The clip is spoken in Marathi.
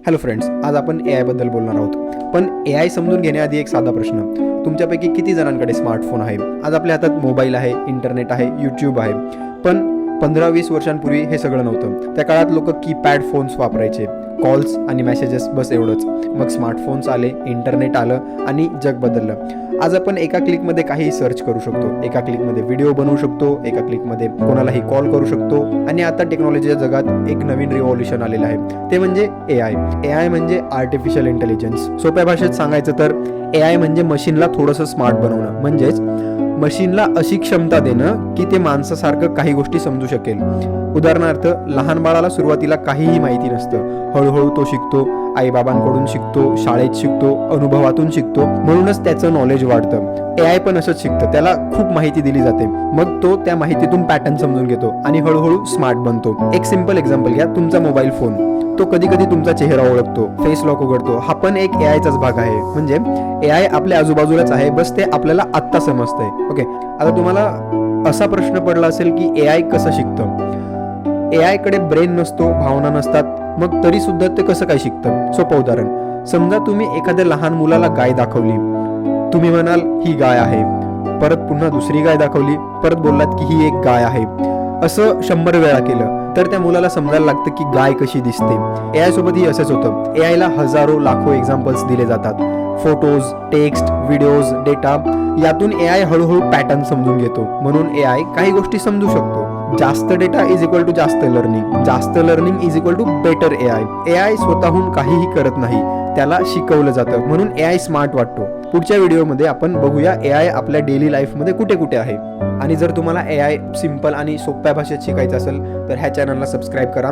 हॅलो फ्रेंड्स, आज आपण AI बद्दल बोलणार आहोत. पण AI समजून घेण्याआधी एक साधा प्रश्न. तुमच्यापैकी किती जणांकडे स्मार्टफोन आहे? आज आपल्या हातात मोबाईल आहे, इंटरनेट आहे, यूट्यूब आहे. पण 15-20 वर्षांपूर्वी हे सगळं नव्हतं. त्या काळात लोक कीपॅड फोन्स वापरायचे. कॉल्स आणि मेसेजेस, बस एवढंच. मग स्मार्टफोन्स आले, इंटरनेट आलं आणि जग बदललं. आज आपण एका क्लिकमध्ये काहीही सर्च करू शकतो, एका क्लिकमध्ये व्हिडिओ बनवू शकतो, एका क्लिकमध्ये कोणालाही कॉल करू शकतो. आणि आता टेक्नॉलॉजीच्या जगात एक नवीन रिव्हॉल्युशन आलेलं आहे, ते म्हणजे AI म्हणजे आर्टिफिशियल इंटेलिजन्स. सोप्या भाषेत सांगायचं तर AI म्हणजे मशीनला थोडंसं स्मार्ट बनवणं. म्हणजेच मशीनला अशी क्षमता देणं की ते माणसासारखं काही गोष्टी समजू शकेल. उदाहरणार्थ, लहान बाळाला सुरुवातीला काहीही माहिती नसतं. हळूहळू तो शिकतो, आईबाबांकडून शिकतो, शाळेत शिकतो, अनुभवातून शिकतो. म्हणूनच त्याचं नॉलेज वाढतं. AI पण असंच शिकतं. त्याला खूप माहिती दिली जाते, मग तो त्या माहितीतून पॅटर्न समजून घेतो आणि हळूहळू स्मार्ट बनतो. एक सिंपल एक्झाम्पल घ्या, तुमचा मोबाईल फोन. तो कधी कधी तुमचा चेहरा ओळखतो, फेस लॉक उघडतो. हा पण एक AIचाच भाग आहे. म्हणजे AI आपल्या आजूबाजूलाच आहे, बस ते आपल्याला आत्ता समजतंय. ओके, आता तुम्हाला असा प्रश्न पडला असेल की AI कसं शिकतं? AI कडे ब्रेन नसतो, भावना नसतात, मग तरी सुद्धा ते कसं काय शिकतं? सोपं उदाहरण, समजा तुम्ही एखाद्या लहान मुलाला गाय दाखवली. तुम्ही म्हणाल ही गाय आहे, परत पुन्हा दुसरी गाय दाखवली, परत बोललात की ही एक गाय आहे. असं 100 वेळा केलं तर त्या मुलाला समजायला लागतं की गाय कशी दिसते. AI सोबत ही असंच होतं. AI ला हजारो लाखो एक्झाम्पल्स दिले जातात. Photos, text, videos, data. यातून AI हळूहळू पॅटर्न समजून घेतो. म्हणून AI काही गोष्टी समजू शकतो. जास्त डेटा इज इक्वल टू जास्त लर्निंग. जास्त learning is equal to better AI स्वतःहून काहीही करत नाही, त्याला शिकवलं जातं. म्हणून AI स्मार्ट वाटतो. पुढच्या व्हिडिओमध्ये आपण बघूया AI आपल्या डेली लाईफमध्ये कुठे कुठे आहे. आणि जर तुम्हाला AI सिंपल आणि सोप्या भाषेत शिकायचं असेल तर ह्या चॅनलला सबस्क्राईब करा.